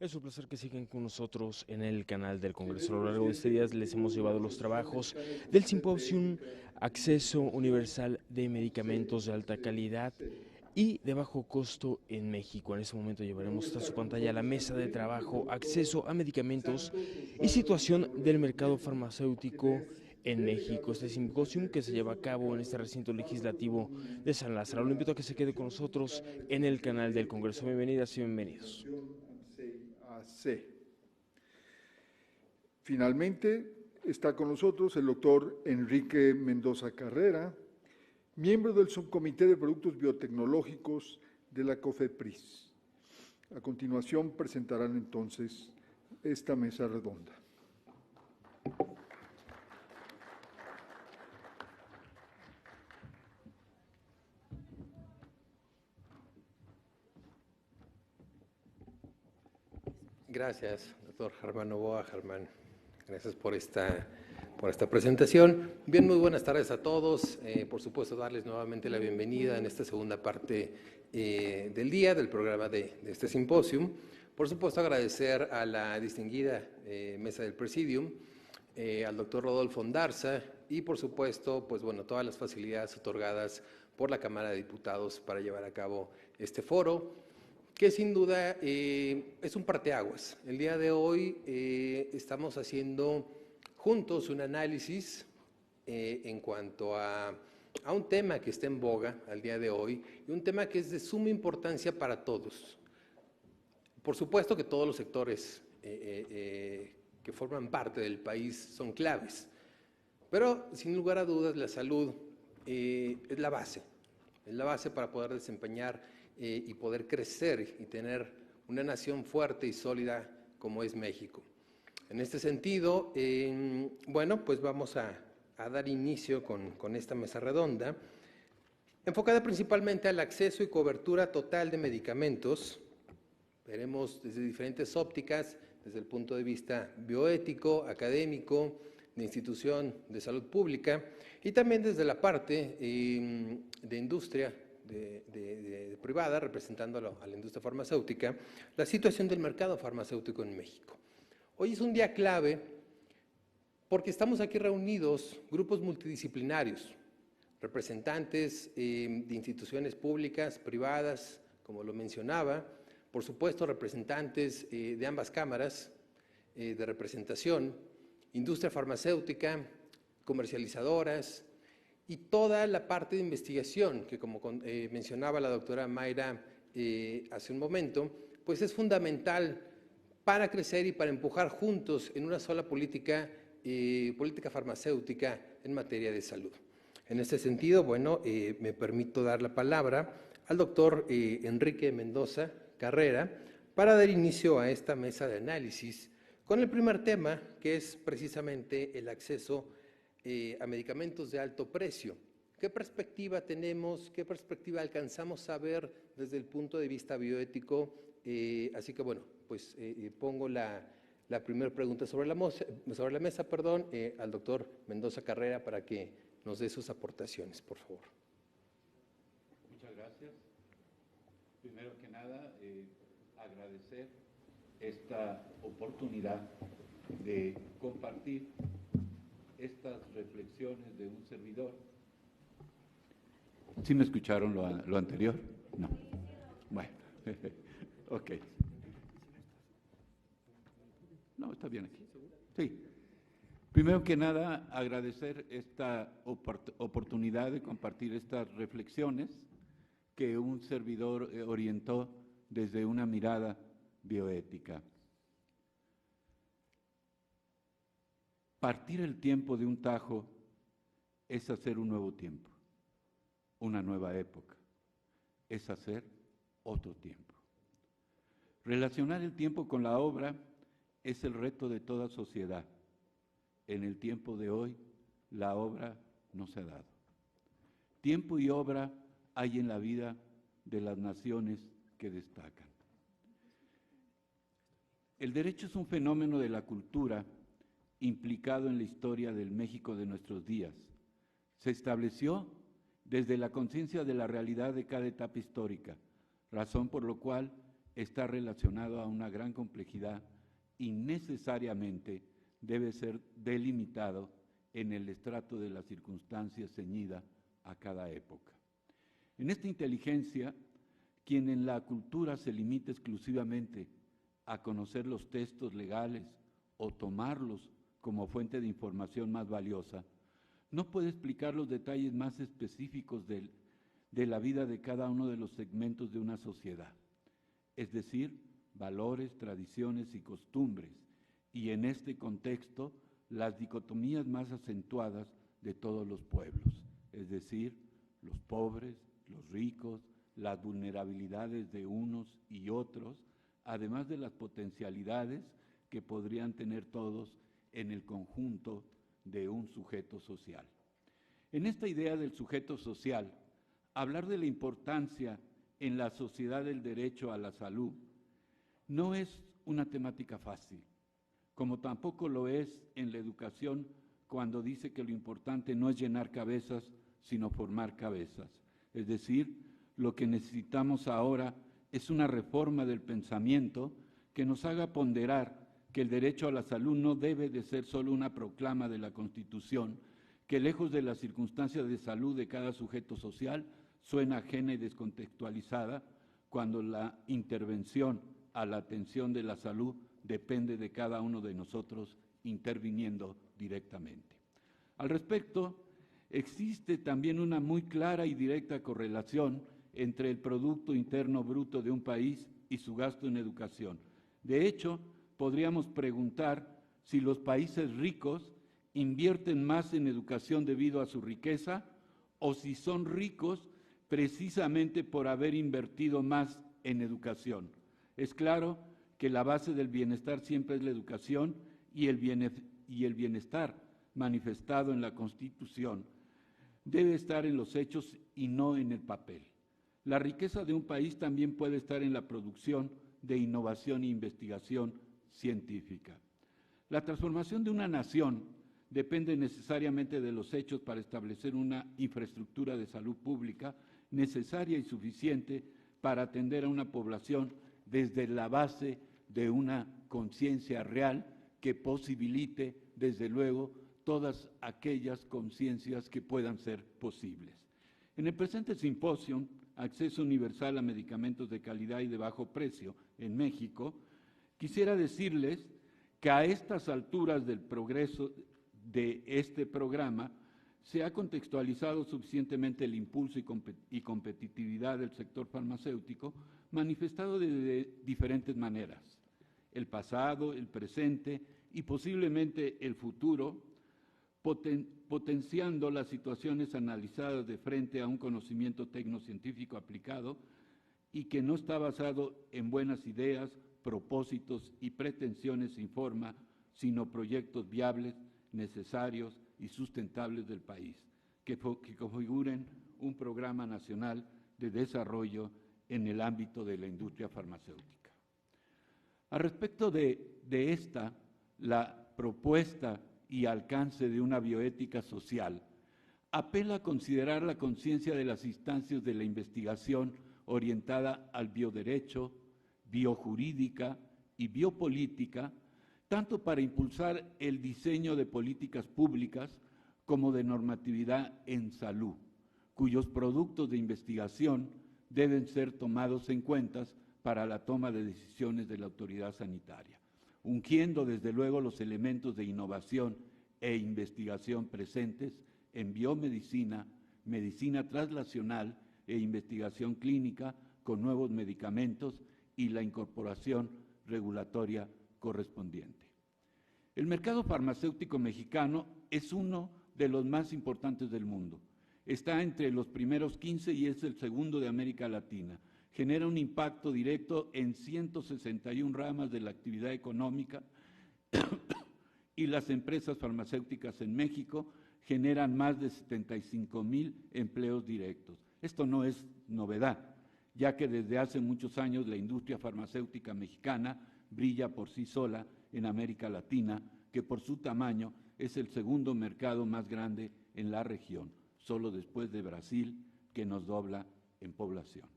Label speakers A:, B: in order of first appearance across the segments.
A: Es un placer que sigan con nosotros en el canal del Congreso. A lo largo de este día les hemos llevado los trabajos del Simposium Acceso Universal de Medicamentos de Alta Calidad y de bajo costo en México. En este momento llevaremos hasta su pantalla la mesa de trabajo, acceso a medicamentos y situación del mercado farmacéutico en México. Este simposium que se lleva a cabo en este recinto legislativo de San Lázaro. Lo invito a que se quede con nosotros en el canal del Congreso. Bienvenidas y bienvenidos.
B: Finalmente, está con nosotros el doctor Enrique Mendoza Carrera, miembro del Subcomité de Productos Biotecnológicos de la COFEPRIS. A continuación presentarán entonces esta mesa redonda.
C: Gracias, doctor Germán Novoa. Germán, gracias por esta presentación. Bien, muy buenas tardes a todos. Por supuesto, darles nuevamente la bienvenida en esta segunda parte del día del programa de este simposium. Por supuesto, agradecer a la distinguida mesa del Presidium, al doctor Rodolfo Ondarza y, por supuesto, pues bueno, todas las facilidades otorgadas por la Cámara de Diputados para llevar a cabo este foro, que sin duda es un parteaguas. El día de hoy estamos haciendo juntos un análisis en cuanto a un tema que está en boga al día de hoy y un tema que es de suma importancia para todos. Por supuesto que todos los sectores que forman parte del país son claves, pero sin lugar a dudas la salud es la base para poder desempeñar y poder crecer y tener una nación fuerte y sólida como es México. En este sentido, bueno, pues vamos a dar inicio con esta mesa redonda, enfocada principalmente al acceso y cobertura total de medicamentos. Veremos desde diferentes ópticas, desde el punto de vista bioético, académico, de institución de salud pública y también desde la parte de industria de privada, representando a la industria farmacéutica, la situación del mercado farmacéutico en México. Hoy es un día clave porque estamos aquí reunidos grupos multidisciplinarios, representantes de instituciones públicas, privadas, como lo mencionaba, por supuesto representantes de ambas cámaras de representación, industria farmacéutica, comercializadoras y toda la parte de investigación que, como mencionaba la doctora Mayra hace un momento, pues es fundamental para crecer y para empujar juntos en una sola política farmacéutica en materia de salud. En este sentido, bueno, me permito dar la palabra al doctor Enrique Mendoza Carrera para dar inicio a esta mesa de análisis con el primer tema, que es precisamente el acceso a medicamentos de alto precio. ¿Qué perspectiva tenemos? ¿Qué perspectiva alcanzamos a ver desde el punto de vista bioético? Así que bueno, pues pongo la primera pregunta sobre la mesa, al doctor Mendoza Carrera para que nos dé sus aportaciones, por favor.
D: Muchas gracias. Primero que nada, agradecer esta oportunidad de compartir estas reflexiones de un servidor. ¿Sí me escucharon lo anterior? No. Bueno, ok. No, está bien aquí. Sí. Primero que nada, agradecer esta oportunidad de compartir estas reflexiones que un servidor orientó desde una mirada bioética. Partir el tiempo de un tajo es hacer un nuevo tiempo, una nueva época, es hacer otro tiempo. Relacionar el tiempo con la obra es el reto de toda sociedad. En el tiempo de hoy, la obra no se ha dado. Tiempo y obra hay en la vida de las naciones que destacan. El derecho es un fenómeno de la cultura implicado en la historia del México de nuestros días. Se estableció desde la conciencia de la realidad de cada etapa histórica, razón por la cual está relacionado a una gran complejidad y necesariamente debe ser delimitado en el estrato de las circunstancias ceñida a cada época. En esta inteligencia, quien en la cultura se limita exclusivamente a conocer los textos legales o tomarlos como fuente de información más valiosa, no puede explicar los detalles más específicos de la vida de cada uno de los segmentos de una sociedad, es decir, valores, tradiciones y costumbres, y en este contexto, las dicotomías más acentuadas de todos los pueblos, es decir, los pobres, los ricos, las vulnerabilidades de unos y otros, además de las potencialidades que podrían tener todos en el conjunto de un sujeto social. En esta idea del sujeto social, hablar de la importancia en la sociedad del derecho a la salud no es una temática fácil, como tampoco lo es en la educación cuando dice que lo importante no es llenar cabezas, sino formar cabezas. Es decir, lo que necesitamos ahora es una reforma del pensamiento que nos haga ponderar que el derecho a la salud no debe de ser solo una proclama de la Constitución, que lejos de las circunstancias de salud de cada sujeto social, suena ajena y descontextualizada cuando la intervención a la atención de la salud depende de cada uno de nosotros interviniendo directamente. Al respecto, existe también una muy clara y directa correlación entre el Producto Interno Bruto de un país y su gasto en educación. De hecho, podríamos preguntar si los países ricos invierten más en educación debido a su riqueza o si son ricos precisamente por haber invertido más en educación. Es claro que la base del bienestar siempre es la educación y el bienestar manifestado en la Constitución debe estar en los hechos y no en el papel. La riqueza de un país también puede estar en la producción de innovación e investigación científica. La transformación de una nación depende necesariamente de los hechos para establecer una infraestructura de salud pública necesaria y suficiente para atender a una población desde la base de una conciencia real que posibilite, desde luego, todas aquellas conciencias que puedan ser posibles. En el presente simposio, Acceso Universal a Medicamentos de Calidad y de Bajo Precio en México, quisiera decirles que a estas alturas del progreso de este programa se ha contextualizado suficientemente el impulso y competitividad del sector farmacéutico, manifestado de diferentes maneras. El pasado, el presente y posiblemente el futuro, potenciando las situaciones analizadas de frente a un conocimiento tecnocientífico aplicado y que no está basado en buenas ideas, propósitos y pretensiones sin forma, sino proyectos viables, necesarios y sustentables del país, que configuren un programa nacional de desarrollo en el ámbito de la industria farmacéutica. Al respecto de esta, la propuesta y alcance de una bioética social apela a considerar la conciencia de las instancias de la investigación orientada al bioderecho, biojurídica y biopolítica, tanto para impulsar el diseño de políticas públicas como de normatividad en salud, cuyos productos de investigación deben ser tomados en cuenta para la toma de decisiones de la autoridad sanitaria, ungiendo desde luego los elementos de innovación e investigación presentes en biomedicina, medicina translacional e investigación clínica con nuevos medicamentos y la incorporación regulatoria correspondiente. El mercado farmacéutico mexicano es uno de los más importantes del mundo. Está entre los primeros 15 y es el segundo de América Latina. Genera un impacto directo en 161 ramas de la actividad económica y las empresas farmacéuticas en México generan más de 75,000 empleos directos. Esto no es novedad, ya que desde hace muchos años la industria farmacéutica mexicana brilla por sí sola en América Latina, que por su tamaño es el segundo mercado más grande en la región, solo después de Brasil, que nos dobla en población.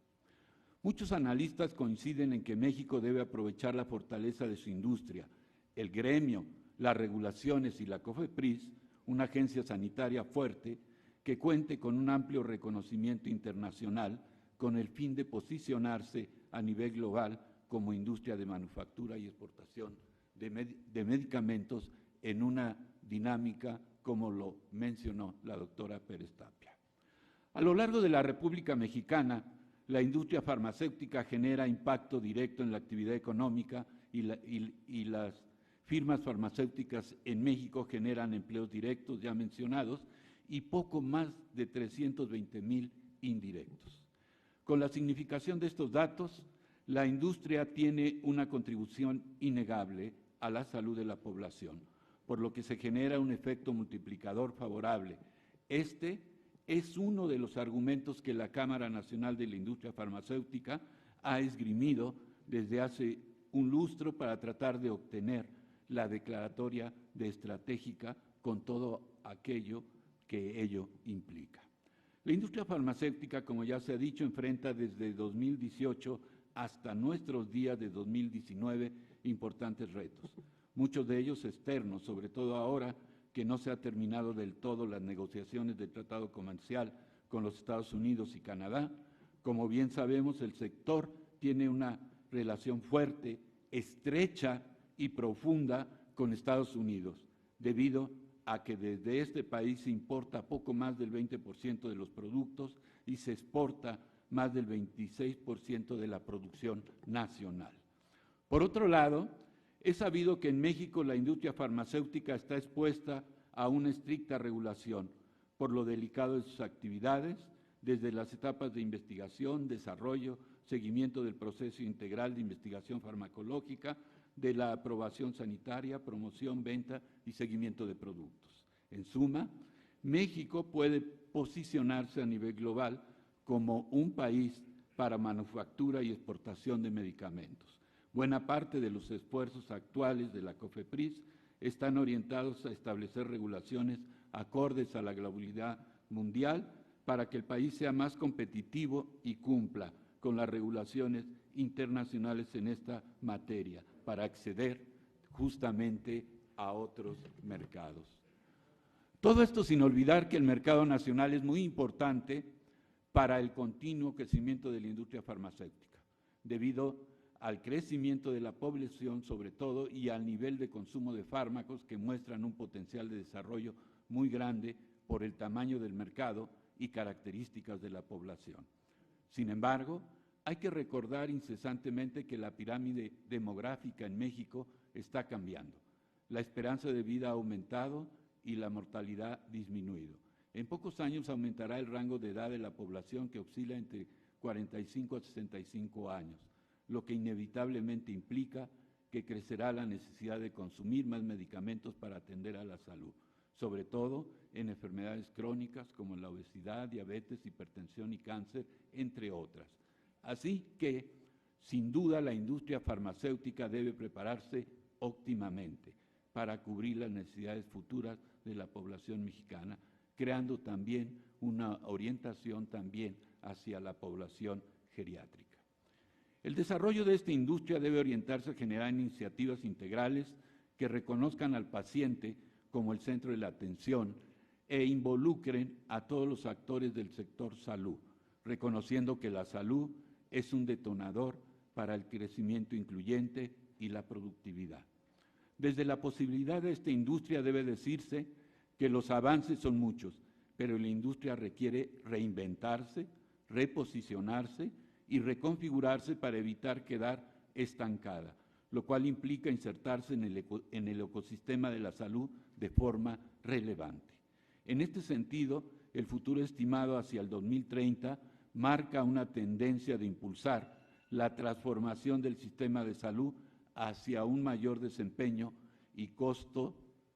D: Muchos analistas coinciden en que México debe aprovechar la fortaleza de su industria, el gremio, las regulaciones y la COFEPRIS, una agencia sanitaria fuerte que cuente con un amplio reconocimiento internacional con el fin de posicionarse a nivel global como industria de manufactura y exportación de medicamentos en una dinámica como lo mencionó la doctora Pérez Tapia. A lo largo de la República Mexicana, la industria farmacéutica genera impacto directo en la actividad económica y las firmas farmacéuticas en México generan empleos directos ya mencionados y poco más de 320,000 indirectos. Con la significación de estos datos, la industria tiene una contribución innegable a la salud de la población, por lo que se genera un efecto multiplicador favorable. Este es uno de los argumentos que la Cámara Nacional de la Industria Farmacéutica ha esgrimido desde hace un lustro para tratar de obtener la declaratoria de estratégica con todo aquello que ello implica. La industria farmacéutica, como ya se ha dicho, enfrenta desde 2018 hasta nuestros días de 2019 importantes retos, muchos de ellos externos, sobre todo ahora que no se ha terminado del todo las negociaciones del tratado comercial con los Estados Unidos y Canadá. Como bien sabemos, el sector tiene una relación fuerte, estrecha y profunda con Estados Unidos, debido a que desde este país se importa poco más del 20% de los productos y se exporta más del 26% de la producción nacional. Por otro lado, es sabido que en México la industria farmacéutica está expuesta a una estricta regulación por lo delicado de sus actividades, desde las etapas de investigación, desarrollo, seguimiento del proceso integral de investigación farmacológica, de la aprobación sanitaria, promoción, venta y seguimiento de productos. En suma, México puede posicionarse a nivel global como un país para manufactura y exportación de medicamentos. Buena parte de los esfuerzos actuales de la COFEPRIS están orientados a establecer regulaciones acordes a la globalidad mundial para que el país sea más competitivo y cumpla con las regulaciones internacionales en esta materia para acceder justamente a otros mercados. Todo esto sin olvidar que el mercado nacional es muy importante para el continuo crecimiento de la industria farmacéutica, debido al crecimiento de la población sobre todo y al nivel de consumo de fármacos que muestran un potencial de desarrollo muy grande por el tamaño del mercado y características de la población. Sin embargo, hay que recordar incesantemente que la pirámide demográfica en México está cambiando. La esperanza de vida ha aumentado y la mortalidad disminuido. En pocos años aumentará el rango de edad de la población que oscila entre 45 a 65 años, lo que inevitablemente implica que crecerá la necesidad de consumir más medicamentos para atender a la salud, sobre todo en enfermedades crónicas como la obesidad, diabetes, hipertensión y cáncer, entre otras. Así que, sin duda, la industria farmacéutica debe prepararse óptimamente para cubrir las necesidades futuras de la población mexicana, creando también una orientación también hacia la población geriátrica. El desarrollo de esta industria debe orientarse a generar iniciativas integrales que reconozcan al paciente como el centro de la atención e involucren a todos los actores del sector salud, reconociendo que la salud es un detonador para el crecimiento incluyente y la productividad. Desde la posibilidad de esta industria debe decirse que los avances son muchos, pero la industria requiere reinventarse, reposicionarse y reconfigurarse para evitar quedar estancada, lo cual implica insertarse en el ecosistema de la salud de forma relevante. En este sentido, el futuro estimado hacia el 2030 marca una tendencia de impulsar la transformación del sistema de salud hacia un mayor desempeño y costo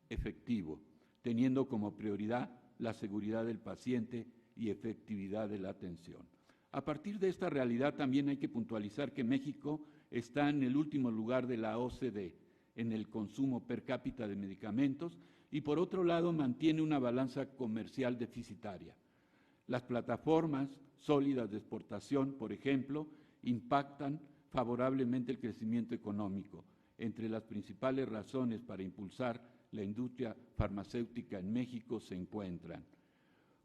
D: efectivo, teniendo como prioridad la seguridad del paciente y efectividad de la atención. A partir de esta realidad también hay que puntualizar que México está en el último lugar de la OCDE en el consumo per cápita de medicamentos y por otro lado mantiene una balanza comercial deficitaria. Las plataformas sólidas de exportación, por ejemplo, impactan favorablemente el crecimiento económico. Entre las principales razones para impulsar la industria farmacéutica en México se encuentran: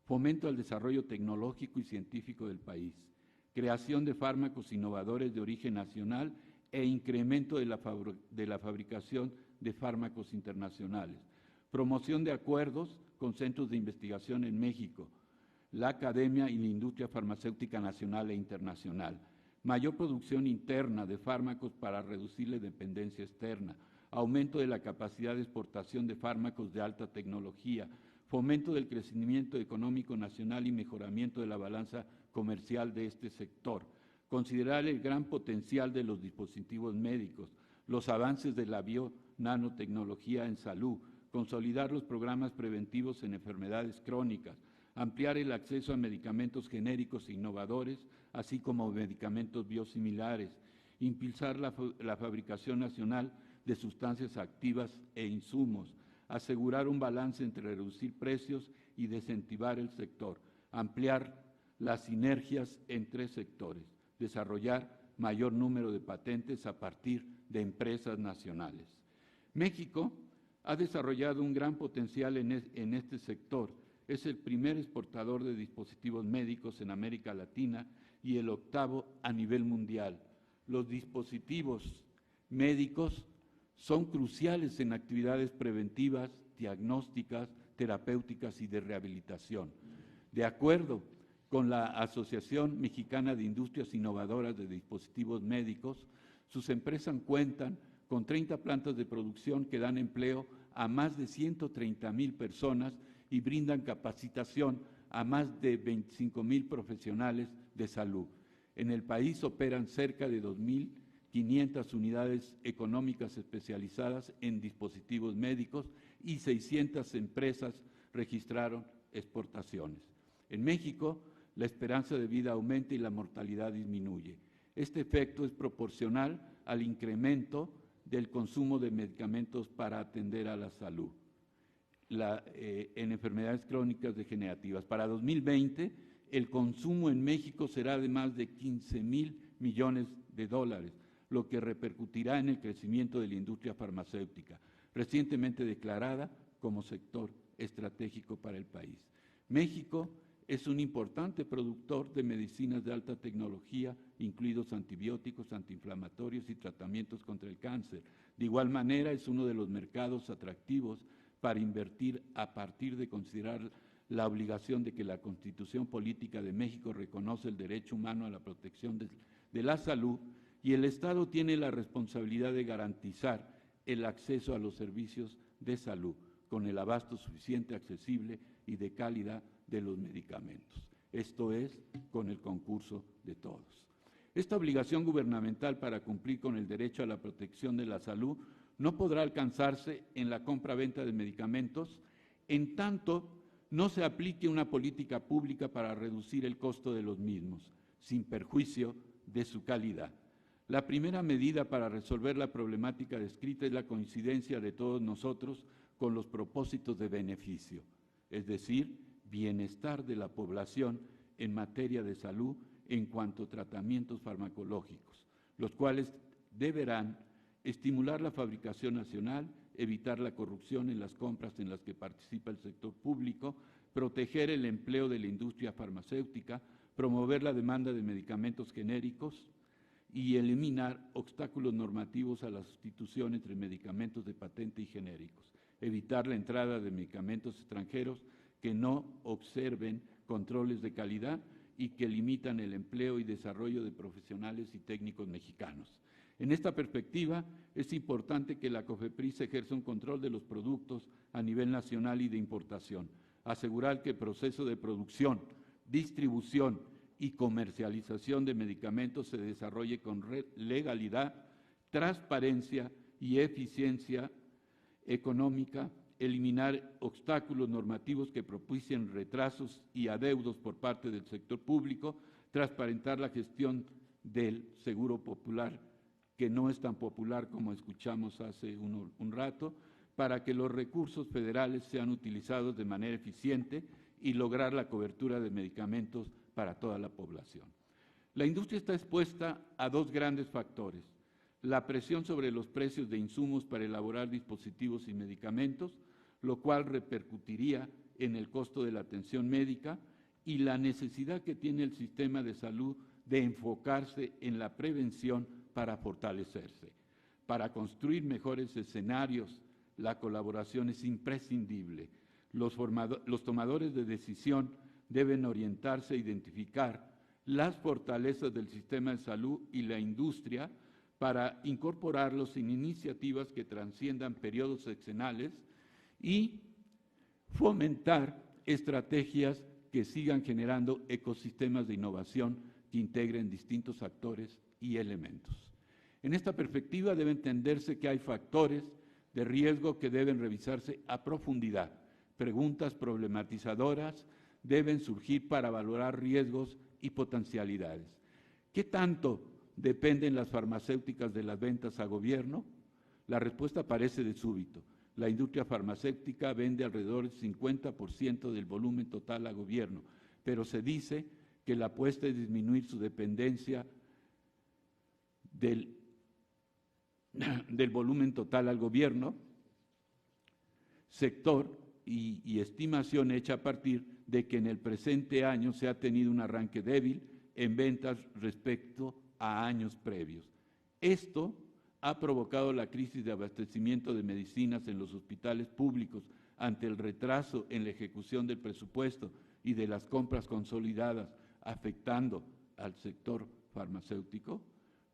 D: fomento al desarrollo tecnológico y científico del país, creación de fármacos innovadores de origen nacional e incremento de la fabricación de fármacos internacionales, promoción de acuerdos con centros de investigación en México, la academia y la industria farmacéutica nacional e internacional, mayor producción interna de fármacos para reducir la dependencia externa, aumento de la capacidad de exportación de fármacos de alta tecnología, fomento del crecimiento económico nacional y mejoramiento de la balanza comercial de este sector, considerar el gran potencial de los dispositivos médicos, los avances de la bio-nanotecnología en salud, consolidar los programas preventivos en enfermedades crónicas, ampliar el acceso a medicamentos genéricos e innovadores, así como medicamentos biosimilares, impulsar la fabricación nacional de sustancias activas e insumos, asegurar un balance entre reducir precios y desincentivar el sector, ampliar las sinergias entre sectores, desarrollar mayor número de patentes a partir de empresas nacionales. México ha desarrollado un gran potencial en este sector. Es el primer exportador de dispositivos médicos en América Latina y el 8º a nivel mundial. Los dispositivos médicos son cruciales en actividades preventivas, diagnósticas, terapéuticas y de rehabilitación. De acuerdo con la Asociación Mexicana de Industrias Innovadoras de Dispositivos Médicos, sus empresas cuentan con 30 plantas de producción que dan empleo a más de 130,000 personas y brindan capacitación a más de 25,000 profesionales de salud. En el país operan cerca de 2,500 unidades económicas especializadas en dispositivos médicos y 600 empresas registraron exportaciones. En México, la esperanza de vida aumenta y la mortalidad disminuye. Este efecto es proporcional al incremento del consumo de medicamentos para atender a la salud en enfermedades crónicas degenerativas. Para 2020, el consumo en México será de más de 15,000 millones de dólares, lo que repercutirá en el crecimiento de la industria farmacéutica, recientemente declarada como sector estratégico para el país. México es un importante productor de medicinas de alta tecnología, incluidos antibióticos, antiinflamatorios y tratamientos contra el cáncer. De igual manera, es uno de los mercados atractivos para invertir a partir de considerar la obligación de que la Constitución Política de México reconoce el derecho humano a la protección de la salud y el Estado tiene la responsabilidad de garantizar el acceso a los servicios de salud con el abasto suficiente, accesible y de calidad de los medicamentos. Esto es, con el concurso de todos. Esta obligación gubernamental para cumplir con el derecho a la protección de la salud no podrá alcanzarse en la compra-venta de medicamentos en tanto no se aplique una política pública para reducir el costo de los mismos, sin perjuicio de su calidad. La primera medida para resolver la problemática descrita es la coincidencia de todos nosotros con los propósitos de beneficio, es decir, bienestar de la población en materia de salud en cuanto a tratamientos farmacológicos, los cuales deberán estimular la fabricación nacional, evitar la corrupción en las compras en las que participa el sector público, proteger el empleo de la industria farmacéutica, promover la demanda de medicamentos genéricos y eliminar obstáculos normativos a la sustitución entre medicamentos de patente y genéricos, evitar la entrada de medicamentos extranjeros que no observen controles de calidad y que limitan el empleo y desarrollo de profesionales y técnicos mexicanos. En esta perspectiva, es importante que la COFEPRIS ejerza un control de los productos a nivel nacional y de importación, asegurar que el proceso de producción, distribución y comercialización de medicamentos se desarrolle con legalidad, transparencia y eficiencia económica, eliminar obstáculos normativos que propicien retrasos y adeudos por parte del sector público, transparentar la gestión del seguro popular, que no es tan popular como escuchamos hace un rato, para que los recursos federales sean utilizados de manera eficiente y lograr la cobertura de medicamentos para toda la población. La industria está expuesta a dos grandes factores: la presión sobre los precios de insumos para elaborar dispositivos y medicamentos, lo cual repercutiría en el costo de la atención médica, y la necesidad que tiene el sistema de salud de enfocarse en la prevención para fortalecerse. Para construir mejores escenarios, la colaboración es imprescindible. Los tomadores de decisión deben orientarse a identificar las fortalezas del sistema de salud y la industria para incorporarlos en iniciativas que trasciendan periodos sexenales y fomentar estrategias que sigan generando ecosistemas de innovación que integren distintos actores y elementos. En esta perspectiva debe entenderse que hay factores de riesgo que deben revisarse a profundidad. Preguntas problematizadoras deben surgir para valorar riesgos y potencialidades. ¿Qué tanto dependen las farmacéuticas de las ventas a gobierno? La respuesta parece de súbito. La industria farmacéutica vende alrededor del 50% del volumen total a gobierno, pero se dice que la apuesta es disminuir su dependencia del volumen total al gobierno, sector y estimación hecha a partir de que en el presente año se ha tenido un arranque débil en ventas respecto a años previos. Esto ha provocado la crisis de abastecimiento de medicinas en los hospitales públicos ante el retraso en la ejecución del presupuesto y de las compras consolidadas, afectando al sector farmacéutico,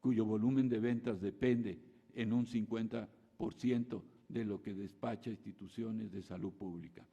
D: cuyo volumen de ventas depende en un 50% de lo que despacha instituciones de salud pública.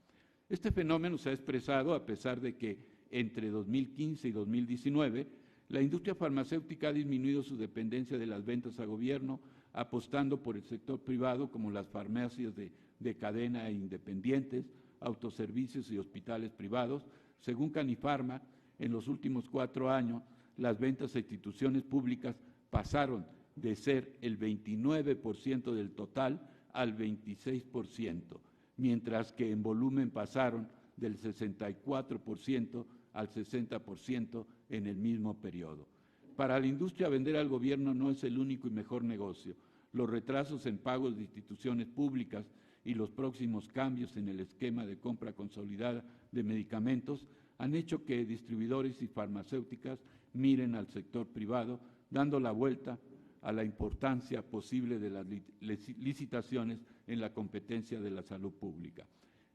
D: Este fenómeno se ha expresado a pesar de que entre 2015 y 2019 la industria farmacéutica ha disminuido su dependencia de las ventas a gobierno, apostando por el sector privado como las farmacias de cadena e independientes, autoservicios y hospitales privados. Según Canifarma, en los últimos 4 años, las ventas a instituciones públicas pasaron de ser el 29% del total al 26%, mientras que en volumen pasaron del 64% al 60% en el mismo periodo. Para la industria, vender al gobierno no es el único y mejor negocio. Los retrasos en pagos de instituciones públicas y los próximos cambios en el esquema de compra consolidada de medicamentos han hecho que distribuidores y farmacéuticas miren al sector privado, dando la vuelta a la importancia posible de las licitaciones en la competencia de la salud pública.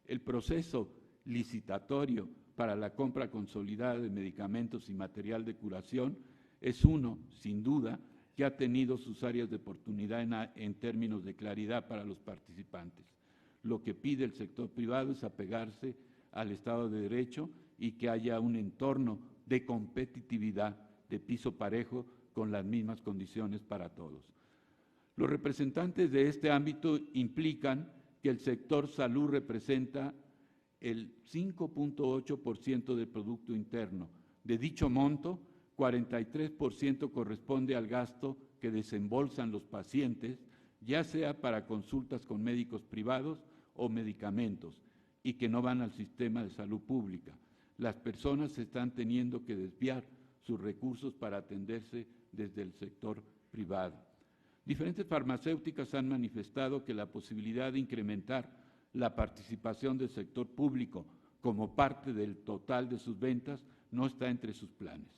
D: El proceso licitatorio para la compra consolidada de medicamentos y material de curación es uno, sin duda, que ha tenido sus áreas de oportunidad en términos de claridad para los participantes. Lo que pide el sector privado es apegarse al Estado de Derecho y que haya un entorno de competitividad de piso parejo con las mismas condiciones para todos. Los representantes de este ámbito implican que el sector salud representa el 5.8% del Producto Interno. De dicho monto, 43% corresponde al gasto que desembolsan los pacientes, ya sea para consultas con médicos privados o medicamentos, y que no van al sistema de salud pública. Las personas están teniendo que desviar sus recursos para atenderse desde el sector privado. Diferentes farmacéuticas han manifestado que la posibilidad de incrementar la participación del sector público como parte del total de sus ventas no está entre sus planes.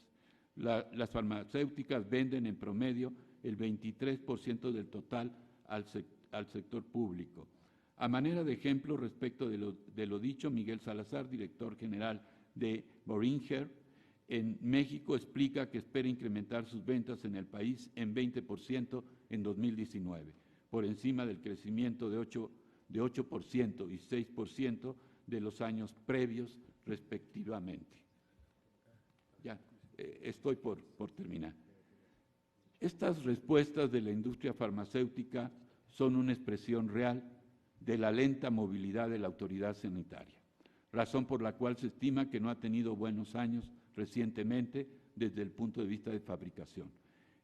D: Las farmacéuticas venden en promedio el 23% del total al sector público. A manera de ejemplo, respecto de lo dicho, Miguel Salazar, director general de Boehringer, en México, explica que espera incrementar sus ventas en el país en 20% en 2019, por encima del crecimiento de 8% y 6% de los años previos, respectivamente. Ya, estoy por terminar. Estas respuestas de la industria farmacéutica son una expresión real de la lenta movilidad de la autoridad sanitaria, razón por la cual se estima que no ha tenido buenos años recientemente desde el punto de vista de fabricación.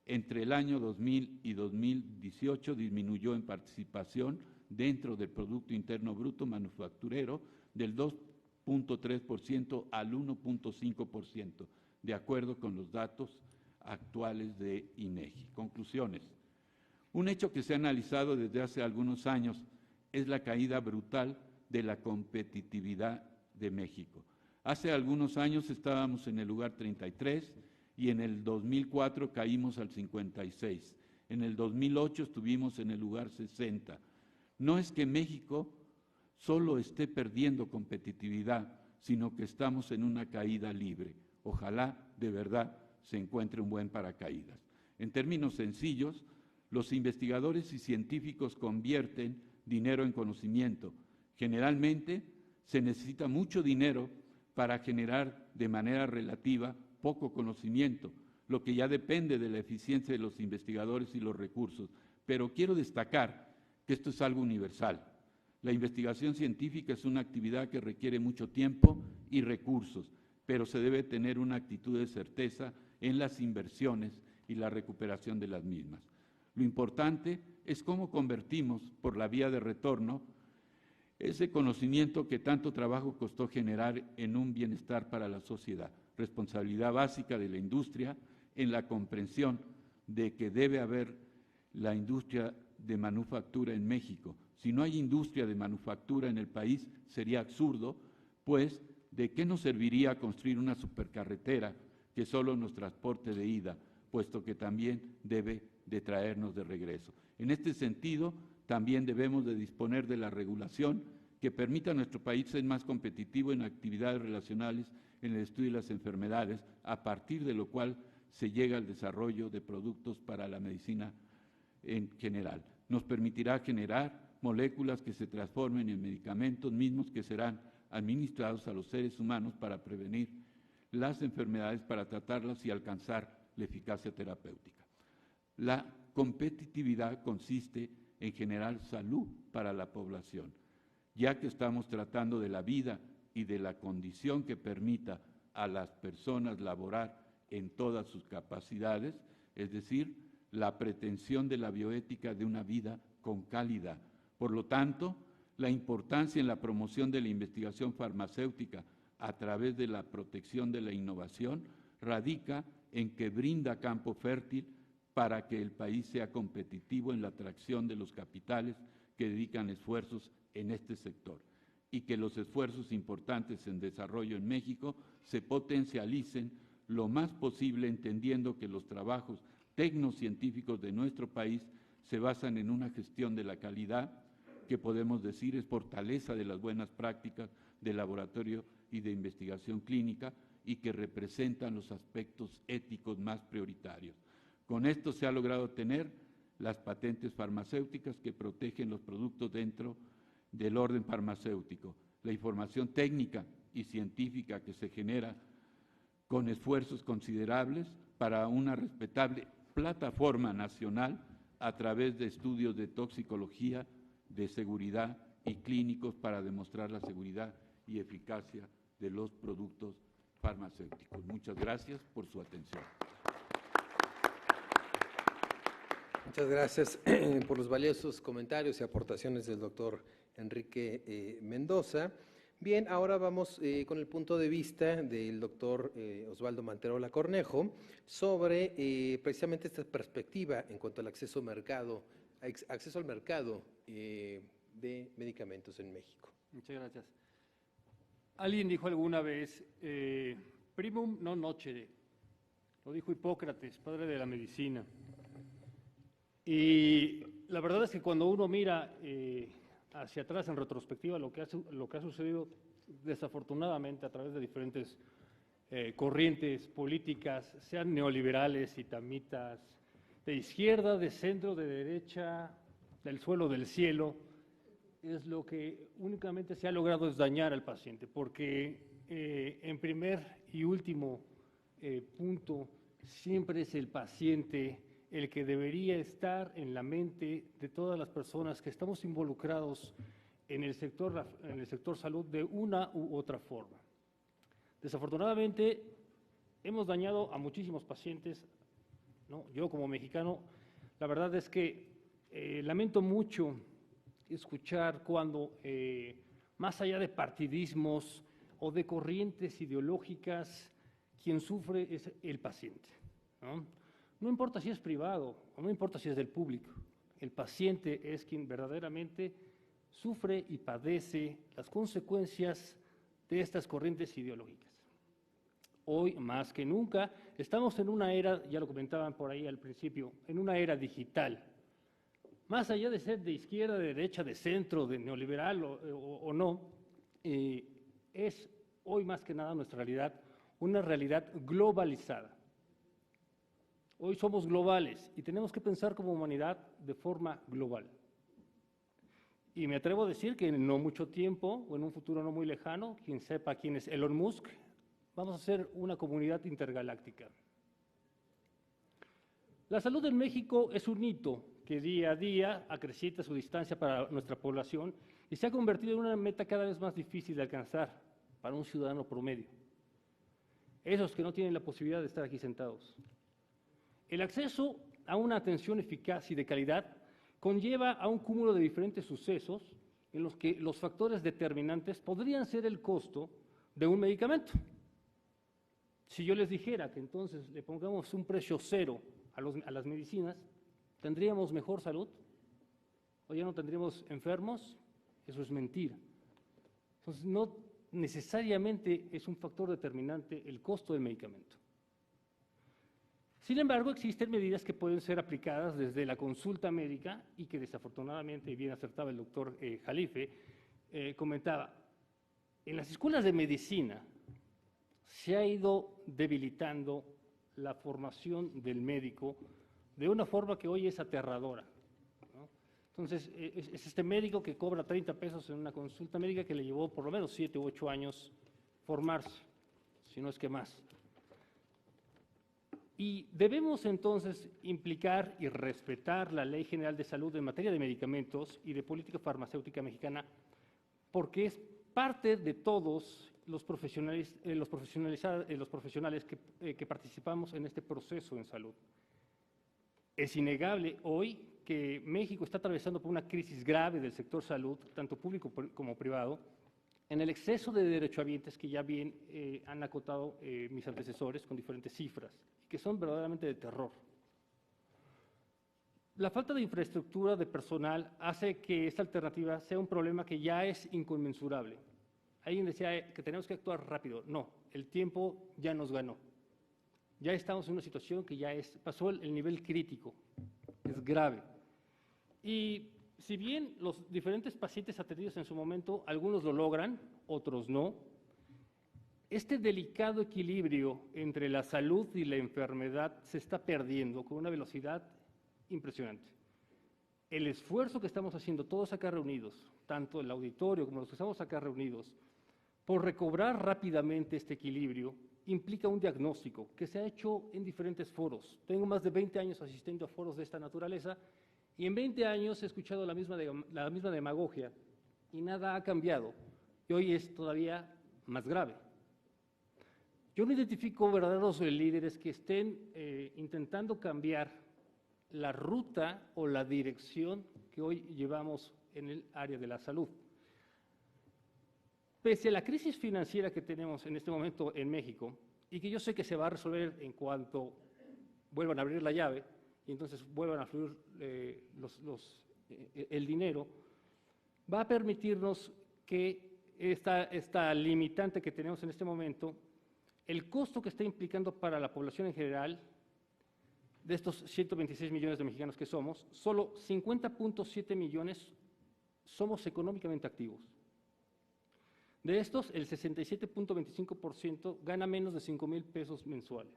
D: Entre el año 2000 y 2018 disminuyó en participación dentro del Producto Interno Bruto manufacturero del 2.3% al 1.5%, de acuerdo con los datos actuales de INEGI. Conclusiones. Un hecho que se ha analizado desde hace algunos años es la caída brutal de la competitividad de México. Hace algunos años estábamos en el lugar 33 y en el 2004 caímos al 56. En el 2008 estuvimos en el lugar 60. No es que México solo esté perdiendo competitividad, sino que estamos en una caída libre. Ojalá, de verdad, se encuentre un buen paracaídas. En términos sencillos, los investigadores y científicos convierten dinero en conocimiento. Generalmente, se necesita mucho dinero para generar de manera relativa poco conocimiento, lo que ya depende de la eficiencia de los investigadores y los recursos. Pero quiero destacar que esto es algo universal. La investigación científica es una actividad que requiere mucho tiempo y recursos, pero se debe tener una actitud de certeza en las inversiones y la recuperación de las mismas. Lo importante es cómo convertimos, por la vía de retorno, ese conocimiento que tanto trabajo costó generar en un bienestar para la sociedad. Responsabilidad básica de la industria en la comprensión de que debe haber la industria de manufactura en México. Si no hay industria de manufactura en el país, sería absurdo, pues, ¿de qué nos serviría construir una supercarretera que solo nos transporte de ida, puesto que también debe de traernos de regreso? En este sentido, también debemos de disponer de la regulación que permita a nuestro país ser más competitivo en actividades relacionales en el estudio de las enfermedades, a partir de lo cual se llega al desarrollo de productos para la medicina en general. Nos permitirá generar moléculas que se transformen en medicamentos mismos que serán administrados a los seres humanos para prevenir las enfermedades, para tratarlas y alcanzar la eficacia terapéutica. La competitividad consiste en generar salud para la población, ya que estamos tratando de la vida y de la condición que permita a las personas laborar en todas sus capacidades, es decir, la pretensión de la bioética de una vida con calidad. Por lo tanto, la importancia en la promoción de la investigación farmacéutica a través de la protección de la innovación radica en que brinda campo fértil para que el país sea competitivo en la atracción de los capitales que dedican esfuerzos en este sector y que los esfuerzos importantes en desarrollo en México se potencialicen lo más posible, entendiendo que los trabajos tecnocientíficos de nuestro país se basan en una gestión de la calidad que podemos decir es fortaleza de las buenas prácticas de laboratorio y de investigación clínica y que representan los aspectos éticos más prioritarios. Con esto se ha logrado tener las patentes farmacéuticas que protegen los productos dentro del orden farmacéutico, la información técnica y científica que se genera con esfuerzos considerables para una respetable plataforma nacional a través de estudios de toxicología, de seguridad y clínicos para demostrar la seguridad y eficacia de los productos farmacéuticos. Muchas gracias por su atención.
C: Muchas gracias por los valiosos comentarios y aportaciones del doctor Enrique Mendoza. Bien, ahora vamos con el punto de vista del doctor Osvaldo Manterola Cornejo sobre precisamente esta perspectiva en cuanto al acceso al mercado de medicamentos en México.
E: Muchas gracias. Alguien dijo alguna vez, primum non nocere, lo dijo Hipócrates, padre de la medicina. Y la verdad es que cuando uno mira hacia atrás en retrospectiva lo que ha sucedido desafortunadamente a través de diferentes corrientes políticas, sean neoliberales, itamitas, de izquierda, de centro, de derecha, del suelo, del cielo, es lo que únicamente se ha logrado es dañar al paciente, porque en primer y último punto siempre es el paciente el que debería estar en la mente de todas las personas que estamos involucrados en el sector salud de una u otra forma. Desafortunadamente, hemos dañado a muchísimos pacientes, ¿no? Yo como mexicano, la verdad es que lamento mucho escuchar cuando, más allá de partidismos o de corrientes ideológicas, quien sufre es el paciente. ¿no? No importa si es privado o no importa si es del público, el paciente es quien verdaderamente sufre y padece las consecuencias de estas corrientes ideológicas. Hoy, más que nunca, estamos en una era, ya lo comentaban por ahí al principio, en una era digital. Más allá de ser de izquierda, de derecha, de centro, de neoliberal o no, es hoy más que nada nuestra realidad, una realidad globalizada. Hoy somos globales y tenemos que pensar como humanidad de forma global. Y me atrevo a decir que en no mucho tiempo, o en un futuro no muy lejano, quien sepa quién es Elon Musk, vamos a ser una comunidad intergaláctica. La salud en México es un hito que día a día acrecienta su distancia para nuestra población y se ha convertido en una meta cada vez más difícil de alcanzar para un ciudadano promedio. Esos que no tienen la posibilidad de estar aquí sentados. El acceso a una atención eficaz y de calidad conlleva a un cúmulo de diferentes sucesos en los que los factores determinantes podrían ser el costo de un medicamento. Si yo les dijera que entonces le pongamos un precio cero a las medicinas, ¿tendríamos mejor salud? ¿O ya no tendríamos enfermos? Eso es mentira. Entonces, no necesariamente es un factor determinante el costo del medicamento. Sin embargo, existen medidas que pueden ser aplicadas desde la consulta médica y que desafortunadamente, y bien acertaba el doctor Jalife, comentaba, en las escuelas de medicina se ha ido debilitando la formación del médico de una forma que hoy es aterradora, ¿no? Entonces, es este médico que cobra 30 pesos en una consulta médica que le llevó por lo menos 7 u 8 años formarse, si no es que más. Y debemos entonces implicar y respetar la Ley General de Salud en materia de medicamentos y de política farmacéutica mexicana, porque es parte de todos los profesionales que participamos en este proceso en salud. Es innegable hoy que México está atravesando por una crisis grave del sector salud, tanto público como privado, en el exceso de derechohabientes que ya bien han acotado mis antecesores con diferentes cifras, que son verdaderamente de terror. La falta de infraestructura de personal hace que esta alternativa sea un problema que ya es inconmensurable. Alguien decía que tenemos que actuar rápido. No, el tiempo ya nos ganó. Ya estamos en una situación que ya pasó el nivel crítico, es grave. Y si bien los diferentes pacientes atendidos en su momento, algunos lo logran, otros no, este delicado equilibrio entre la salud y la enfermedad se está perdiendo con una velocidad impresionante. El esfuerzo que estamos haciendo todos acá reunidos, tanto el auditorio como los que estamos acá reunidos, por recobrar rápidamente este equilibrio, implica un diagnóstico que se ha hecho en diferentes foros. Tengo más de 20 años asistiendo a foros de esta naturaleza y en 20 años he escuchado la misma demagogia y nada ha cambiado. Y hoy es todavía más grave. Yo no identifico verdaderos líderes que estén intentando cambiar la ruta o la dirección que hoy llevamos en el área de la salud. Pese a la crisis financiera que tenemos en este momento en México, y que yo sé que se va a resolver en cuanto vuelvan a abrir la llave y entonces vuelvan a fluir el dinero, va a permitirnos que esta limitante que tenemos en este momento, el costo que está implicando para la población en general, de estos 126 millones de mexicanos que somos, solo 50.7 millones somos económicamente activos. De estos, el 67.25% gana menos de 5,000 pesos mensuales.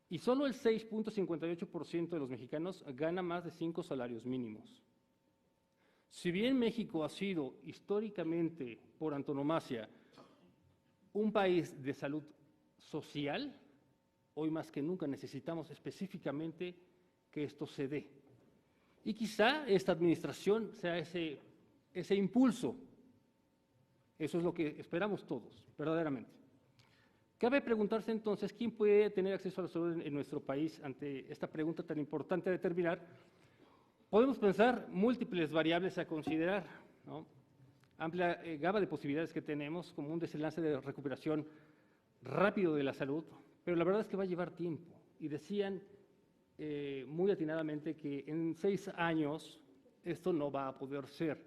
E: Y solo el 6.58% de los mexicanos gana más de 5 salarios mínimos. Si bien México ha sido históricamente, por antonomasia, un país de salud social, hoy más que nunca necesitamos específicamente que esto se dé. Y quizá esta administración sea ese impulso. Eso es lo que esperamos todos, verdaderamente. Cabe preguntarse entonces, ¿quién puede tener acceso a la salud en nuestro país ante esta pregunta tan importante a determinar? Podemos pensar múltiples variables a considerar, ¿no? Amplia gama de posibilidades que tenemos, como un desenlace de recuperación rápido de la salud, pero la verdad es que va a llevar tiempo. Y decían muy atinadamente que en 6 años esto no va a poder ser,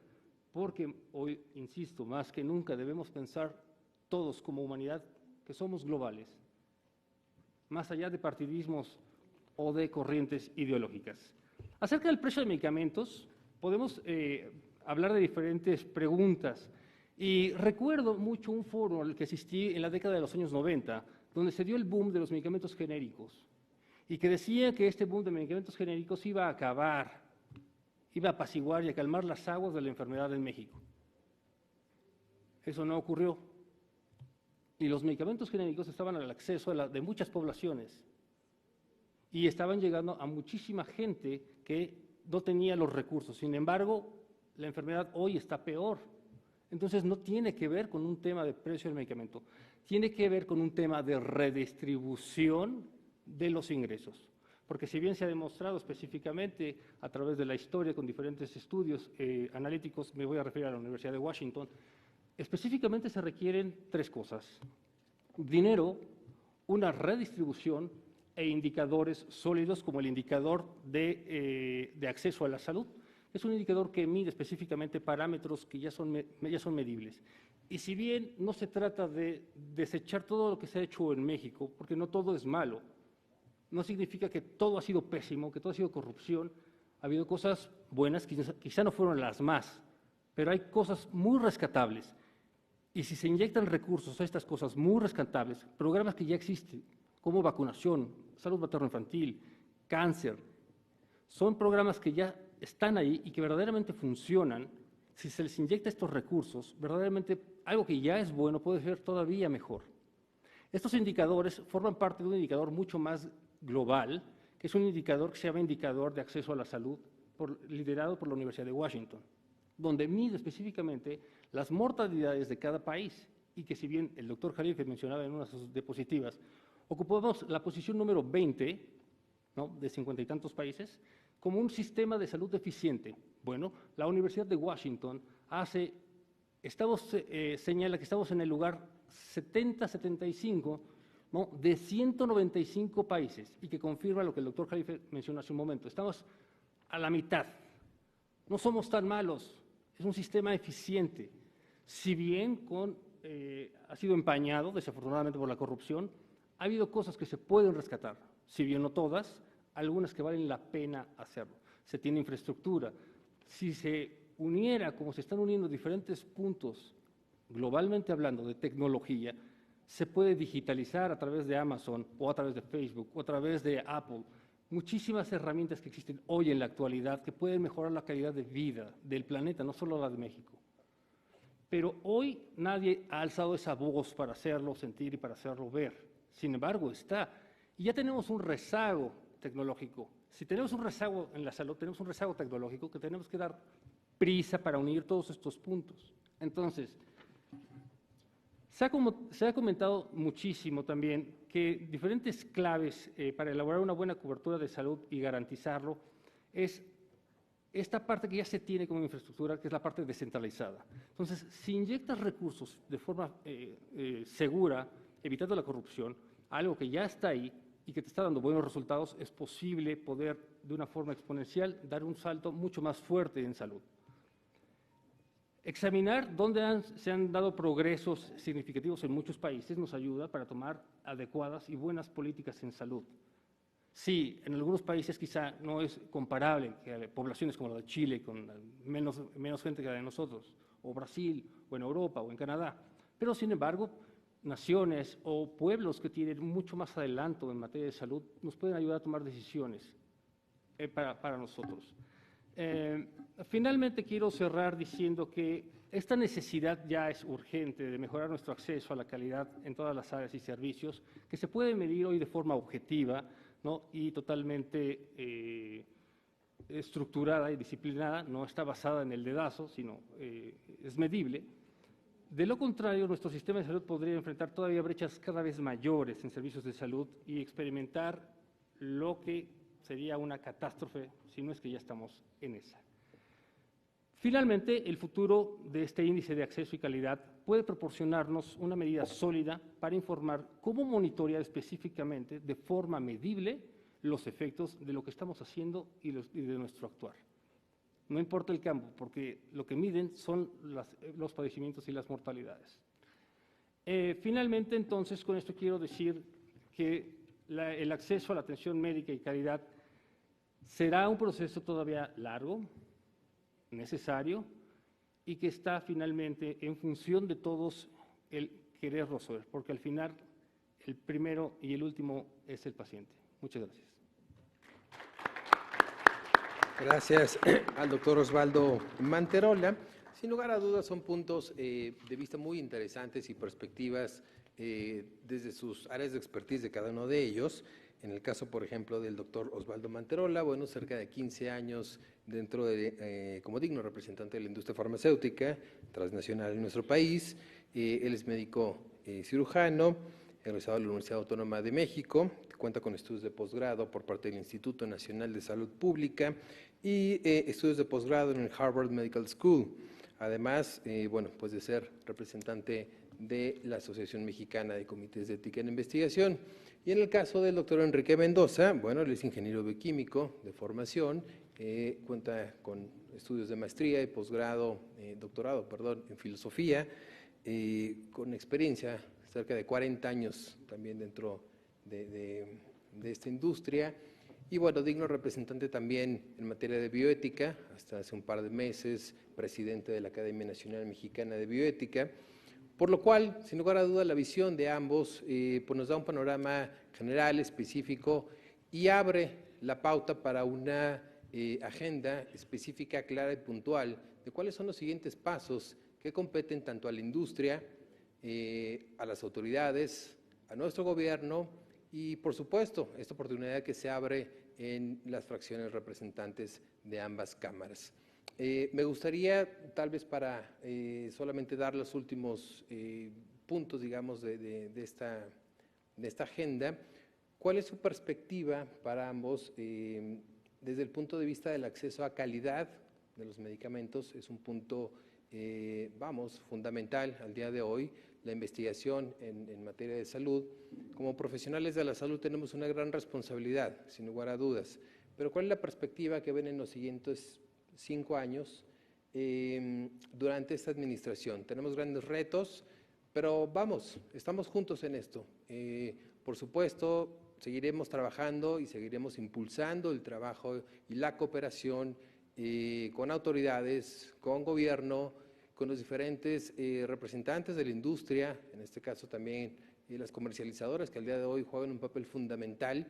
E: porque hoy, insisto, más que nunca debemos pensar todos como humanidad que somos globales, más allá de partidismos o de corrientes ideológicas. Acerca del precio de medicamentos, podemos hablar de diferentes preguntas. Y recuerdo mucho un foro al que asistí en la década de los años 90, donde se dio el boom de los medicamentos genéricos, y que decía que este boom de medicamentos genéricos iba a acabar, iba a apaciguar y a calmar las aguas de la enfermedad en México. Eso no ocurrió. Y los medicamentos genéricos estaban al acceso de muchas poblaciones y estaban llegando a muchísima gente que no tenía los recursos. Sin embargo, la enfermedad hoy está peor. Entonces, no tiene que ver con un tema de precio del medicamento, tiene que ver con un tema de redistribución de los ingresos. Porque si bien se ha demostrado específicamente a través de la historia con diferentes estudios analíticos, me voy a referir a la Universidad de Washington, específicamente se requieren 3 cosas: dinero, una redistribución e indicadores sólidos como el indicador de acceso a la salud. Es un indicador que mide específicamente parámetros que ya son medibles. Y si bien no se trata de desechar todo lo que se ha hecho en México, porque no todo es malo, no significa que todo ha sido pésimo, que todo ha sido corrupción. Ha habido cosas buenas, quizá no fueron las más, pero hay cosas muy rescatables. Y si se inyectan recursos a estas cosas muy rescatables, programas que ya existen, como vacunación, salud materno-infantil, cáncer, son programas que ya están ahí y que verdaderamente funcionan. Si se les inyecta estos recursos, verdaderamente algo que ya es bueno puede ser todavía mejor. Estos indicadores forman parte de un indicador mucho más global, que es un indicador que se llama Indicador de Acceso a la Salud, liderado por la Universidad de Washington, donde mide específicamente las mortalidades de cada país, y que si bien el doctor Jalife mencionaba en una de sus diapositivas, ocupamos la posición número 20, ¿no?, de 50 y tantos países, como un sistema de salud eficiente. Bueno, la Universidad de Washington señala que estamos en el lugar 70-75, ¿no?, de 195 países, y que confirma lo que el doctor Jalife mencionó hace un momento. Estamos a la mitad. No somos tan malos, es un sistema eficiente. Si bien ha sido empañado, desafortunadamente, por la corrupción, ha habido cosas que se pueden rescatar, si bien no todas, algunas que valen la pena hacerlo. Se tiene infraestructura. Si se uniera, como se están uniendo diferentes puntos, globalmente hablando, de tecnología, se puede digitalizar a través de Amazon, o a través de Facebook, o a través de Apple, muchísimas herramientas que existen hoy en la actualidad que pueden mejorar la calidad de vida del planeta, no solo la de México. Pero hoy nadie ha alzado esa voz para hacerlo sentir y para hacerlo ver. Sin embargo, está. Y ya tenemos un rezago tecnológico. Si tenemos un rezago en la salud, tenemos un rezago tecnológico que tenemos que dar prisa para unir todos estos puntos. Entonces, se ha comentado muchísimo también que diferentes claves para elaborar una buena cobertura de salud y garantizarlo es esta parte que ya se tiene como infraestructura, que es la parte descentralizada. Entonces, si inyectas recursos de forma segura, evitando la corrupción, algo que ya está ahí y que te está dando buenos resultados, es posible poder, de una forma exponencial, dar un salto mucho más fuerte en salud. Examinar dónde se han dado progresos significativos en muchos países nos ayuda para tomar adecuadas y buenas políticas en salud. Sí, en algunos países quizá no es comparable que poblaciones como la de Chile, con menos gente que la de nosotros, o Brasil, o en Europa, o en Canadá, pero sin embargo, naciones o pueblos que tienen mucho más adelanto en materia de salud nos pueden ayudar a tomar decisiones para nosotros. Finalmente quiero cerrar diciendo que esta necesidad ya es urgente de mejorar nuestro acceso a la calidad en todas las áreas y servicios, que se puede medir hoy de forma objetiva, ¿no?, y totalmente estructurada y disciplinada, no está basada en el dedazo, sino es medible. De lo contrario, nuestro sistema de salud podría enfrentar todavía brechas cada vez mayores en servicios de salud y experimentar lo que sería una catástrofe, si no es que ya estamos en esa. Finalmente, el futuro de este índice de acceso y calidad puede proporcionarnos una medida sólida para informar cómo monitorear específicamente, de forma medible, los efectos de lo que estamos haciendo y de nuestro actuar. No importa el campo, porque lo que miden son los padecimientos y las mortalidades. Finalmente, entonces, con esto quiero decir que el acceso a la atención médica y calidad será un proceso todavía largo, necesario, y que está finalmente en función de todos el querer resolver, porque al final el primero y el último es el paciente. Muchas gracias.
C: Gracias al doctor Osvaldo Manterola. Sin lugar a dudas son puntos de vista muy interesantes y perspectivas desde sus áreas de expertise de cada uno de ellos. En el caso, por ejemplo, del doctor Osvaldo Manterola, bueno, cerca de 15 años dentro de, como digno representante de la industria farmacéutica transnacional en nuestro país. Él es médico cirujano, egresado de la Universidad Autónoma de México, cuenta con estudios de posgrado por parte del Instituto Nacional de Salud Pública y estudios de posgrado en el Harvard Medical School. Además, bueno, pues de ser representante de la Asociación Mexicana de Comités de Ética en Investigación. Y en el caso del doctor Enrique Mendoza, bueno, él es ingeniero bioquímico de formación, cuenta con estudios de maestría y posgrado, doctorado, perdón, en filosofía, con experiencia, cerca de 40 años también dentro de esta industria. Y bueno, digno representante también en materia de bioética, hasta hace un par de meses, presidente de la Academia Nacional Mexicana de Bioética, por lo cual, sin lugar a duda, la visión de ambos pues nos da un panorama general, específico, y abre la pauta para una agenda específica, clara y puntual de cuáles son los siguientes pasos que competen tanto a la industria, a las autoridades, a nuestro gobierno y, por supuesto, esta oportunidad que se abre en las fracciones representantes de ambas cámaras. Me gustaría, tal vez para solamente dar los últimos puntos, digamos, de esta agenda, ¿cuál es su perspectiva para ambos desde el punto de vista del acceso a calidad de los medicamentos? Es un punto, fundamental al día de hoy, la investigación en materia de salud. Como profesionales de la salud tenemos una gran responsabilidad, sin lugar a dudas, pero ¿cuál es la perspectiva que ven en los siguientes 5 años durante esta administración? Tenemos grandes retos, pero estamos juntos en esto. Por supuesto, seguiremos trabajando y seguiremos impulsando el trabajo y la cooperación con autoridades, con gobierno, con los diferentes representantes de la industria, en este caso también las comercializadoras, que al día de hoy juegan un papel fundamental.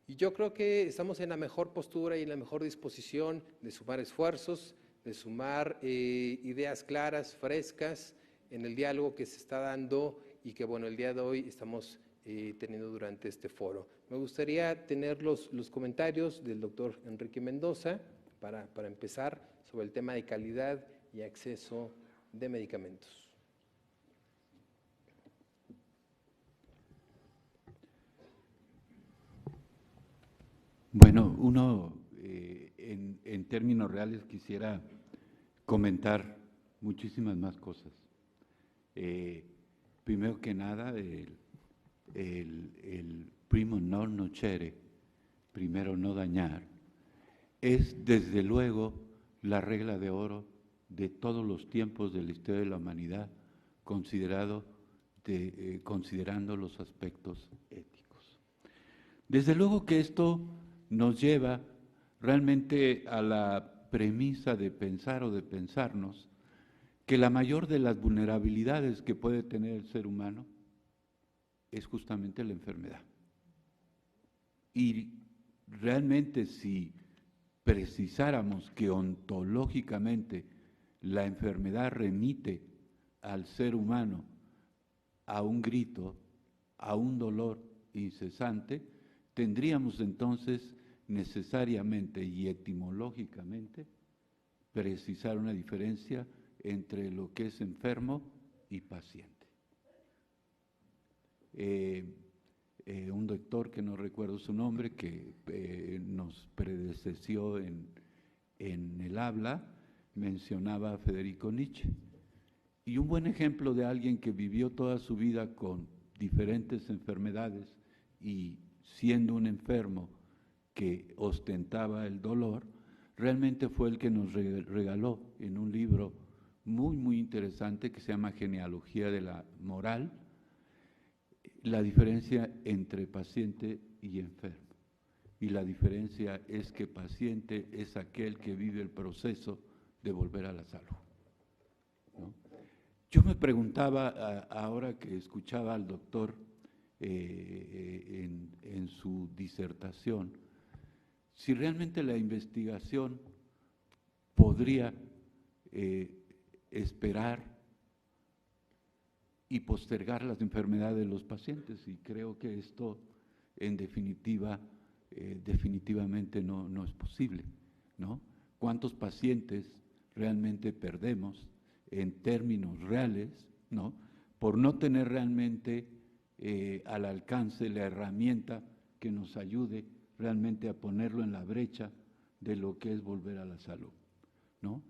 C: Y yo creo que estamos en la mejor postura y en la mejor disposición de sumar esfuerzos, de sumar ideas claras, frescas, en el diálogo que se está dando y que, bueno, el día de hoy estamos teniendo durante este foro. Me gustaría tener los comentarios del doctor Enrique Mendoza para empezar sobre el tema de calidad y acceso de medicamentos.
D: Bueno, en términos reales quisiera comentar muchísimas más cosas. Primero que nada, el primo non nocere, primero no dañar, es desde luego la regla de oro de todos los tiempos de la historia de la humanidad, considerando los aspectos éticos. Desde luego que esto nos lleva realmente a la premisa de pensar o de pensarnos que la mayor de las vulnerabilidades que puede tener el ser humano es justamente la enfermedad. Y realmente si precisáramos que ontológicamente la enfermedad remite al ser humano a un grito, a un dolor incesante, tendríamos entonces necesariamente y etimológicamente precisar una diferencia entre lo que es enfermo y paciente. Un doctor que no recuerdo su nombre, que nos predecesió en el habla, mencionaba a Federico Nietzsche Y un buen ejemplo de alguien que vivió toda su vida con diferentes enfermedades y siendo un enfermo que ostentaba el dolor, realmente fue el que nos regaló en un libro muy, muy interesante que se llama Genealogía de la Moral, la diferencia entre paciente y enfermo. Y la diferencia es que paciente es aquel que vive el proceso de volver a la salud, ¿no? Yo me preguntaba, ahora que escuchaba al doctor en su disertación, si realmente la investigación podría esperar y postergar las enfermedades de los pacientes, y creo que esto en definitiva, definitivamente no es posible, ¿no? ¿Cuántos pacientes realmente perdemos en términos reales, ¿no?, por no tener realmente al alcance la herramienta que nos ayude realmente a ponerlo en la brecha de lo que es volver a la salud, ¿no?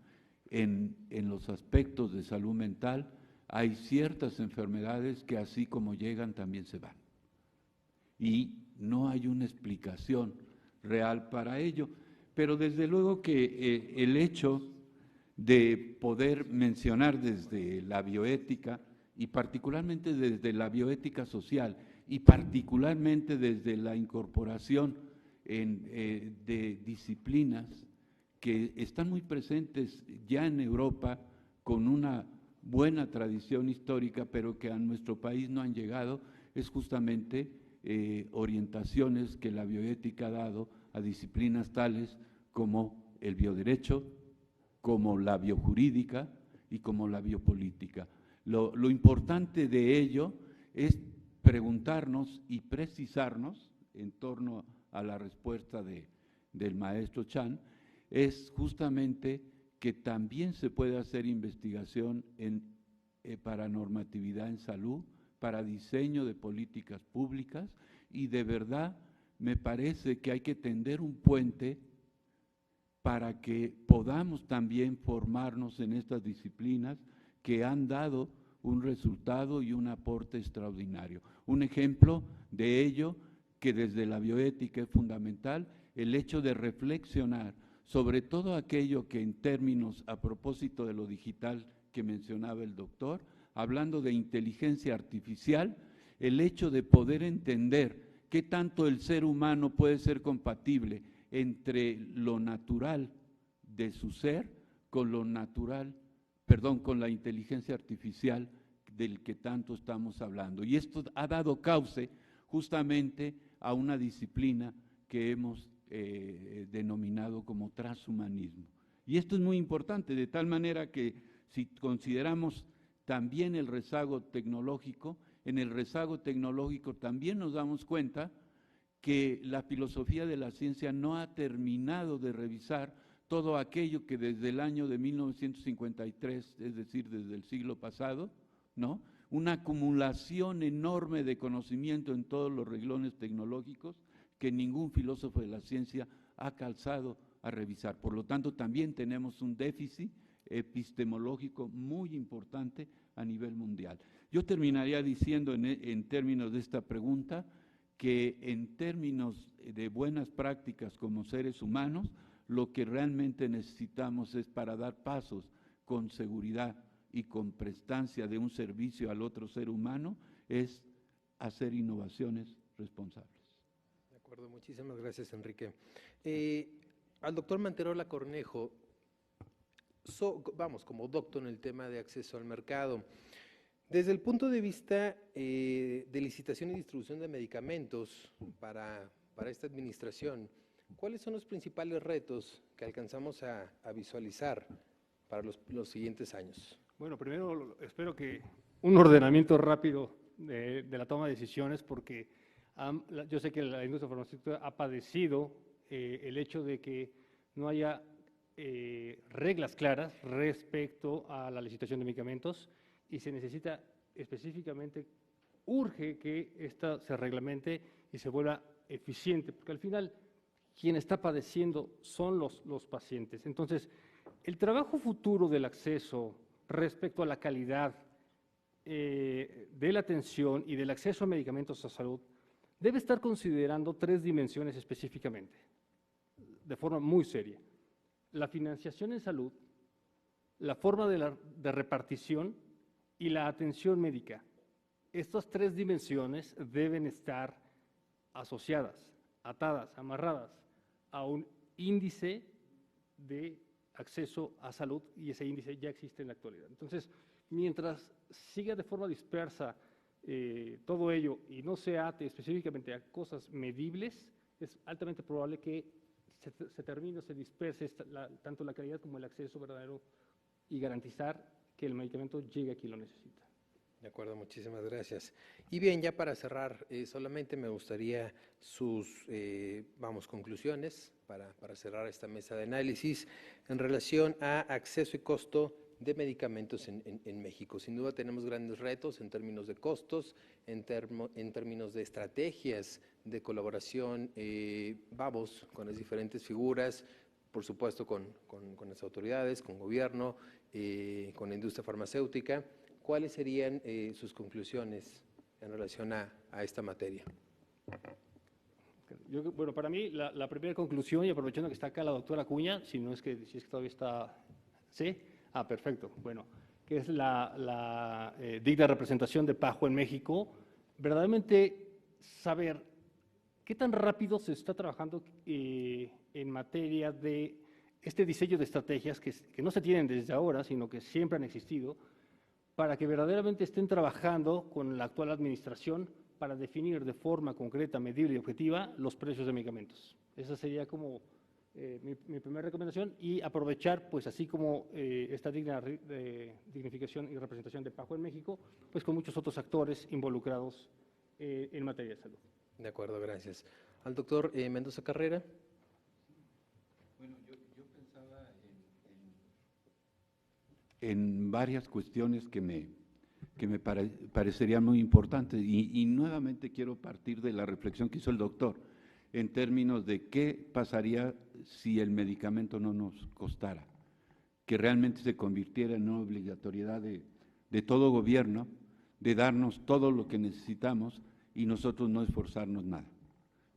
D: En los aspectos de salud mental hay ciertas enfermedades que así como llegan también se van, y no hay una explicación real para ello, pero desde luego que el hecho de poder mencionar desde la bioética, y particularmente desde la bioética social, y particularmente desde la incorporación de disciplinas que están muy presentes ya en Europa con una buena tradición histórica, pero que a nuestro país no han llegado, es justamente orientaciones que la bioética ha dado a disciplinas tales como el bioderecho, como la biojurídica y como la biopolítica. Lo importante de ello es preguntarnos y precisarnos en torno a la respuesta del maestro Chan, es justamente que también se puede hacer investigación para normatividad en salud, para diseño de políticas públicas, y de verdad me parece que hay que tender un puente para que podamos también formarnos en estas disciplinas que han dado un resultado y un aporte extraordinario. Un ejemplo de ello, que desde la bioética es fundamental, el hecho de reflexionar sobre todo aquello que en términos, a propósito de lo digital que mencionaba el doctor, hablando de inteligencia artificial, el hecho de poder entender qué tanto el ser humano puede ser compatible entre lo natural de su ser con lo natural, con la inteligencia artificial del que tanto estamos hablando. Y esto ha dado cauce justamente a una disciplina que hemos denominado como transhumanismo. Y esto es muy importante, de tal manera que si consideramos también el rezago tecnológico, en el rezago tecnológico también nos damos cuenta que la filosofía de la ciencia no ha terminado de revisar todo aquello que desde el año de 1953, es decir, desde el siglo pasado, ¿no?, una acumulación enorme de conocimiento en todos los renglones tecnológicos que ningún filósofo de la ciencia ha calzado a revisar. Por lo tanto, también tenemos un déficit epistemológico muy importante a nivel mundial. Yo terminaría diciendo en términos de esta pregunta que en términos de buenas prácticas como seres humanos, lo que realmente necesitamos es, para dar pasos con seguridad y con prestancia de un servicio al otro ser humano, es hacer innovaciones responsables.
C: De acuerdo, muchísimas gracias, Enrique. Al doctor Manterola Cornejo, como doctor en el tema de acceso al mercado, desde el punto de vista de licitación y distribución de medicamentos para esta administración, ¿cuáles son los principales retos que alcanzamos a visualizar para los siguientes años?
E: Bueno, primero espero que un ordenamiento rápido de la toma de decisiones, porque yo sé que la industria farmacéutica ha padecido el hecho de que no haya reglas claras respecto a la licitación de medicamentos, y se necesita específicamente, urge que esta se reglamente y se vuelva eficiente, porque al final quien está padeciendo son los pacientes. Entonces, el trabajo futuro del acceso respecto a la calidad de la atención y del acceso a medicamentos a salud, debe estar considerando 3 dimensiones específicamente, de forma muy seria: la financiación en salud, la forma de repartición y la atención médica. Estas 3 dimensiones deben estar asociadas, atadas, amarradas a un índice de acceso a salud, y ese índice ya existe en la actualidad. Entonces, mientras siga de forma dispersa todo ello y no se ate específicamente a cosas medibles, es altamente probable que se termine o se disperse tanto la calidad como el acceso verdadero y garantizar que el medicamento llegue a quien lo necesita.
C: De acuerdo, muchísimas gracias. Y bien, ya para cerrar, solamente me gustaría sus conclusiones para cerrar esta mesa de análisis en relación a acceso y costo de medicamentos en México. Sin duda tenemos grandes retos en términos de costos, en términos de estrategias de colaboración, con las diferentes figuras, por supuesto con las autoridades, con gobierno, con la industria farmacéutica. ¿Cuáles serían sus conclusiones en relación a esta materia?
E: Bueno, para mí la primera conclusión, y aprovechando que está acá la doctora Acuña, si es que todavía está, ¿sí? Ah, perfecto. Bueno, que es la digna representación de PAJO en México, verdaderamente saber qué tan rápido se está trabajando en materia de este diseño de estrategias que no se tienen desde ahora, sino que siempre han existido, para que verdaderamente estén trabajando con la actual administración para definir de forma concreta, medible y objetiva los precios de medicamentos. Esa sería como mi primera recomendación, y aprovechar, pues así como esta dignificación y representación de PAJO en México, pues con muchos otros actores involucrados en materia de salud.
C: De acuerdo, gracias. Al doctor Mendoza Carrera.
D: Bueno, yo pensaba en varias cuestiones que me parecerían muy importantes, y nuevamente quiero partir de la reflexión que hizo el doctor en términos de qué pasaría si el medicamento no nos costara, que realmente se convirtiera en una obligatoriedad de todo gobierno, de darnos todo lo que necesitamos y nosotros no esforzarnos nada.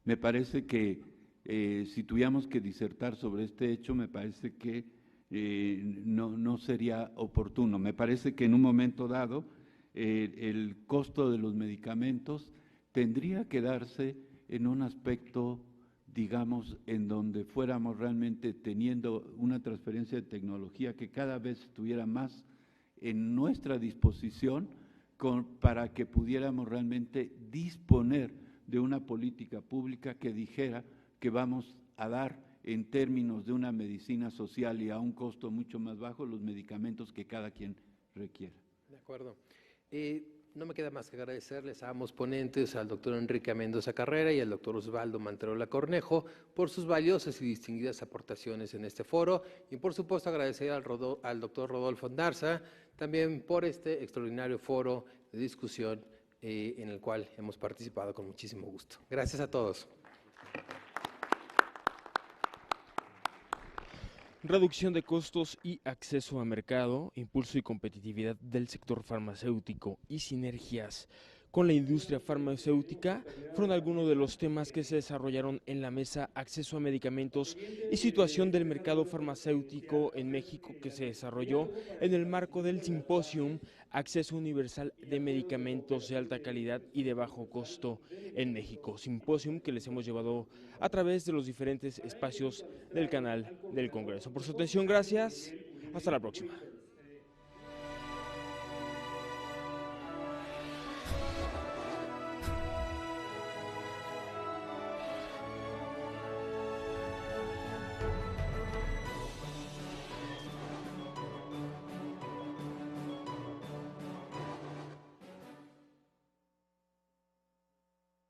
D: Me parece que si tuviéramos que disertar sobre este hecho, me parece que no sería oportuno. Me parece que en un momento dado el costo de los medicamentos tendría que darse en un aspecto, digamos, en donde fuéramos realmente teniendo una transferencia de tecnología que cada vez estuviera más en nuestra disposición para que pudiéramos realmente disponer de una política pública que dijera que vamos a dar en términos de una medicina social y a un costo mucho más bajo los medicamentos que cada quien requiera.
C: De acuerdo. No me queda más que agradecerles a ambos ponentes, al doctor Enrique Mendoza Carrera y al doctor Osvaldo Manterola Cornejo, por sus valiosas y distinguidas aportaciones en este foro, y por supuesto agradecer al doctor Rodolfo Ondarza también por este extraordinario foro de discusión en el cual hemos participado con muchísimo gusto. Gracias a todos.
A: Reducción de costos y acceso a mercado, impulso y competitividad del sector farmacéutico y sinergias con la industria farmacéutica fueron algunos de los temas que se desarrollaron en la mesa Acceso a Medicamentos y Situación del Mercado Farmacéutico en México, que se desarrolló en el marco del simposium Acceso Universal de Medicamentos de Alta Calidad y de Bajo Costo en México, simposium que les hemos llevado a través de los diferentes espacios del canal del Congreso. Por su atención, gracias, hasta la próxima.